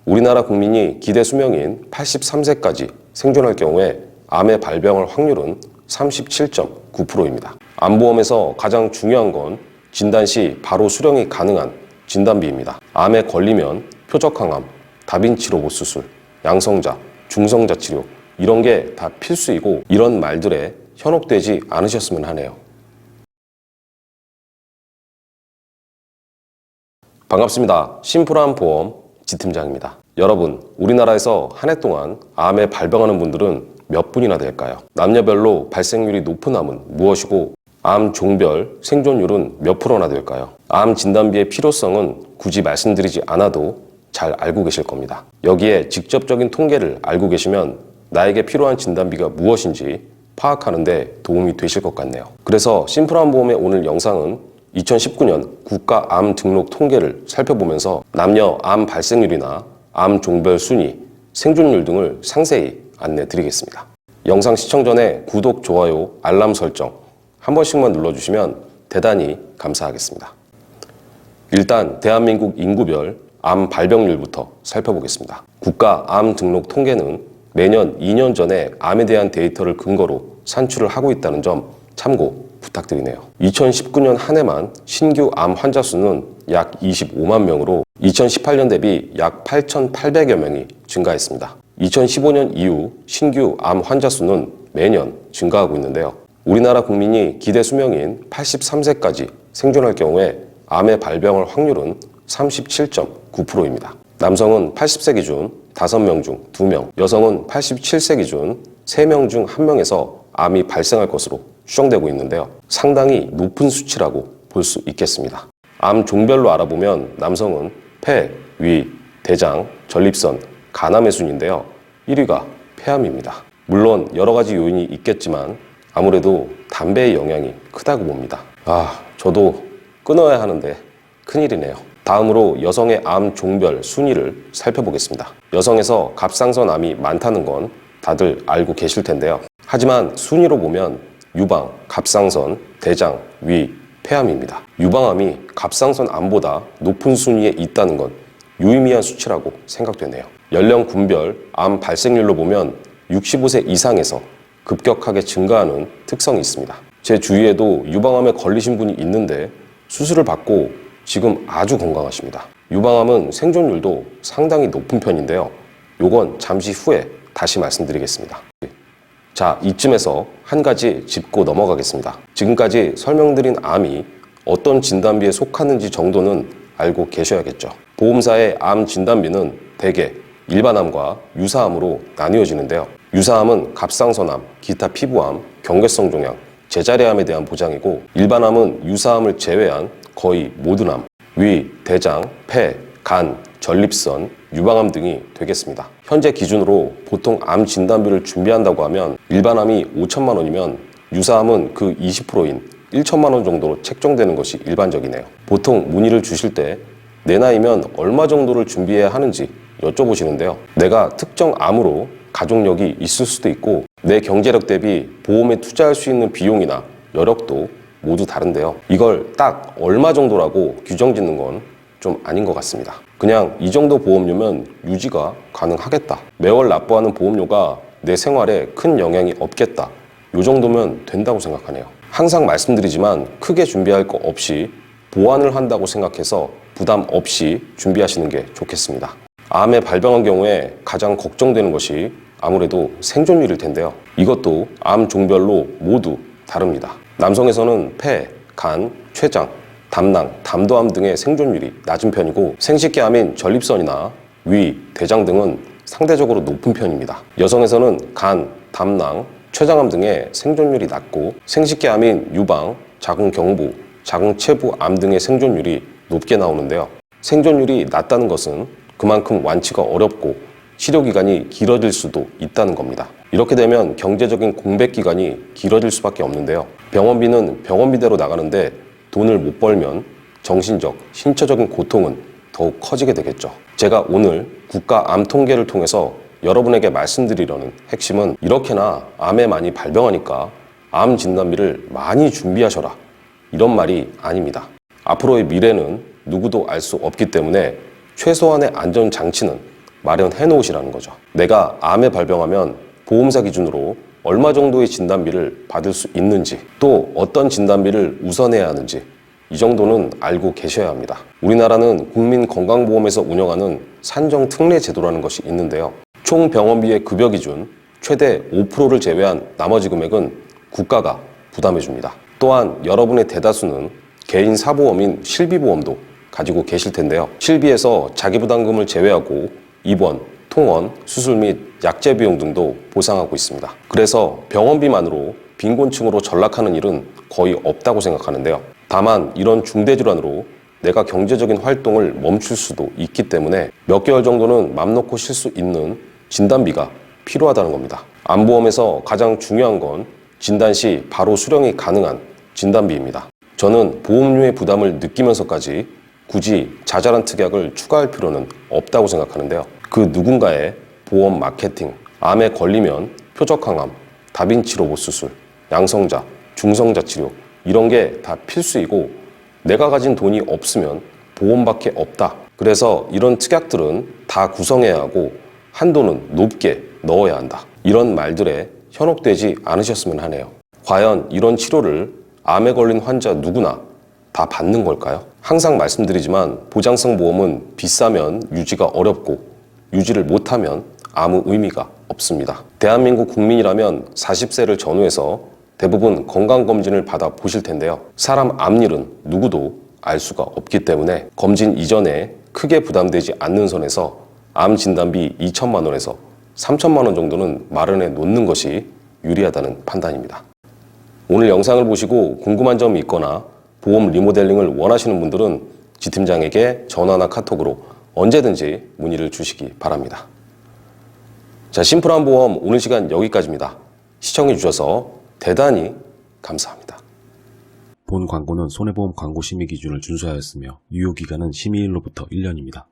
우리나라 국민이 기대 수명인 83세까지 생존할 경우에 암에 발병할 확률은 37.9%입니다. 암보험에서 가장 중요한 건 진단 시 바로 수령이 가능한 진단비입니다. 암에 걸리면 표적항암, 다빈치 로봇 수술, 양성자, 중성자 치료 이런 게 다 필수이고 이런 말들에 현혹되지 않으셨으면 하네요. 반갑습니다. 심플한 보험 지팀장입니다. 여러분, 우리나라에서 한 해 동안 암에 발병하는 분들은 몇 분이나 될까요? 남녀별로 발생률이 높은 암은 무엇이고 암 종별 생존율은 몇 프로나 될까요? 암 진단비의 필요성은 굳이 말씀드리지 않아도 잘 알고 계실 겁니다. 여기에 직접적인 통계를 알고 계시면 나에게 필요한 진단비가 무엇인지 파악하는 데 도움이 되실 것 같네요. 그래서 심플한 보험의 오늘 영상은 2019년 국가 암 등록 통계를 살펴보면서 남녀 암 발생률이나 암 종별 순위, 생존율 등을 상세히 안내 드리겠습니다. 영상 시청 전에 구독, 좋아요, 알람 설정 한 번씩만 눌러주시면 대단히 감사하겠습니다. 일단 대한민국 인구별 암 발병률부터 살펴보겠습니다. 국가 암 등록 통계는 매년 2년 전에 암에 대한 데이터를 근거로 산출을 하고 있다는 점 참고 부탁드리네요. 2019년 한 해만 신규 암 환자 수는 약 25만 명으로 2018년 대비 약 8,800여 명이 증가했습니다. 2015년 이후 신규 암 환자 수는 매년 증가하고 있는데요. 우리나라 국민이 기대 수명인 83세까지 생존할 경우에 암에 발병할 확률은 37.9%입니다. 남성은 80세 기준 5명 중 2명, 여성은 87세 기준 3명 중 1명에서 암이 발생할 것으로 추정되고 있는데요. 상당히 높은 수치라고 볼 수 있겠습니다. 암 종별로 알아보면 남성은 폐, 위, 대장, 전립선, 간암의 순인데요. 1위가 폐암입니다. 물론 여러 가지 요인이 있겠지만 아무래도 담배의 영향이 크다고 봅니다. 저도 끊어야 하는데 큰일이네요. 다음으로 여성의 암 종별 순위를 살펴보겠습니다. 여성에서 갑상선 암이 많다는 건 다들 알고 계실 텐데요. 하지만 순위로 보면 유방, 갑상선, 대장, 위, 폐암입니다. 유방암이 갑상선 암보다 높은 순위에 있다는 건 유의미한 수치라고 생각되네요. 연령 군별 암 발생률로 보면 65세 이상에서 급격하게 증가하는 특성이 있습니다. 제 주위에도 유방암에 걸리신 분이 있는데 수술을 받고 지금 아주 건강하십니다. 유방암은 생존율도 상당히 높은 편인데요. 요건 잠시 후에 다시 말씀드리겠습니다. 자, 이쯤에서 한 가지 짚고 넘어가겠습니다. 지금까지 설명드린 암이 어떤 진단비에 속하는지 정도는 알고 계셔야겠죠. 보험사의 암 진단비는 대개 일반암과 유사암으로 나뉘어지는데요. 유사암은 갑상선암, 기타 피부암, 경계성 종양, 제자리암에 대한 보장이고 일반암은 유사암을 제외한 거의 모든 암, 위, 대장, 폐, 간, 전립선, 유방암 등이 되겠습니다. 현재 기준으로 보통 암 진단비를 준비한다고 하면 일반암이 5천만 원이면 유사암은 그 20%인 1천만 원 정도로 책정되는 것이 일반적이네요. 보통 문의를 주실 때 내 나이면 얼마 정도를 준비해야 하는지 여쭤보시는데요. 내가 특정 암으로 가족력이 있을 수도 있고 내 경제력 대비 보험에 투자할 수 있는 비용이나 여력도 모두 다른데요. 이걸 딱 얼마 정도라고 규정 짓는 건 좀 아닌 것 같습니다. 그냥 이 정도 보험료면 유지가 가능하겠다. 매월 납부하는 보험료가 내 생활에 큰 영향이 없겠다. 이 정도면 된다고 생각하네요. 항상 말씀드리지만 크게 준비할 거 없이 보완을 한다고 생각해서 부담 없이 준비하시는 게 좋겠습니다. 암에 발병한 경우에 가장 걱정되는 것이 아무래도 생존율일 텐데요. 이것도 암 종별로 모두 다릅니다. 남성에서는 폐, 간, 췌장, 담낭, 담도암 등의 생존율이 낮은 편이고 생식기암인 전립선이나 위, 대장 등은 상대적으로 높은 편입니다. 여성에서는 간, 담낭, 췌장암 등의 생존율이 낮고 생식기암인 유방, 자궁경부, 자궁체부암 등의 생존율이 높게 나오는데요. 생존율이 낮다는 것은 그만큼 완치가 어렵고 치료기간이 길어질 수도 있다는 겁니다. 이렇게 되면 경제적인 공백기간이 길어질 수밖에 없는데요. 병원비는 병원비대로 나가는데 돈을 못 벌면 정신적, 신체적인 고통은 더욱 커지게 되겠죠. 제가 오늘 국가 암 통계를 통해서 여러분에게 말씀드리려는 핵심은 이렇게나 암에 많이 발병하니까 암 진단비를 많이 준비하셔라 이런 말이 아닙니다. 앞으로의 미래는 누구도 알 수 없기 때문에 최소한의 안전장치는 마련해 놓으시라는 거죠. 내가 암에 발병하면 보험사 기준으로 얼마 정도의 진단비를 받을 수 있는지, 또 어떤 진단비를 우선해야 하는지 이 정도는 알고 계셔야 합니다. 우리나라는 국민건강보험에서 운영하는 산정특례 제도라는 것이 있는데요. 총 병원비의 급여 기준 최대 5%를 제외한 나머지 금액은 국가가 부담해 줍니다. 또한 여러분의 대다수는 개인 사보험인 실비보험도 가지고 계실 텐데요. 실비에서 자기부담금을 제외하고 입원, 통원, 수술 및 약제 비용 등도 보상하고 있습니다. 그래서 병원비만으로 빈곤층으로 전락하는 일은 거의 없다고 생각하는데요. 다만 이런 중대질환으로 내가 경제적인 활동을 멈출 수도 있기 때문에 몇 개월 정도는 맘 놓고 쉴 수 있는 진단비가 필요하다는 겁니다. 암보험에서 가장 중요한 건 진단 시 바로 수령이 가능한 진단비입니다. 저는 보험료의 부담을 느끼면서까지 굳이 자잘한 특약을 추가할 필요는 없다고 생각하는데요. 그 누군가의 보험 마케팅, 암에 걸리면 표적항암, 다빈치 로봇 수술, 양성자, 중성자 치료 이런 게 다 필수이고 내가 가진 돈이 없으면 보험밖에 없다. 그래서 이런 특약들은 다 구성해야 하고 한도는 높게 넣어야 한다. 이런 말들에 현혹되지 않으셨으면 하네요. 과연 이런 치료를 암에 걸린 환자 누구나 다 받는 걸까요? 항상 말씀드리지만 보장성 보험은 비싸면 유지가 어렵고 유지를 못하면 아무 의미가 없습니다. 대한민국 국민이라면 40세를 전후해서 대부분 건강검진을 받아 보실 텐데요. 사람 앞일은 누구도 알 수가 없기 때문에 검진 이전에 크게 부담되지 않는 선에서 암 진단비 2천만 원에서 3천만 원 정도는 마련해 놓는 것이 유리하다는 판단입니다. 오늘 영상을 보시고 궁금한 점이 있거나 보험 리모델링을 원하시는 분들은 지팀장에게 전화나 카톡으로 언제든지 문의를 주시기 바랍니다. 자, 심플한 보험 오늘 시간 여기까지입니다. 시청해 주셔서 대단히 감사합니다. 본 광고는 손해보험 광고 심의 기준을 준수하였으며 유효기간은 심의일로부터 1년입니다.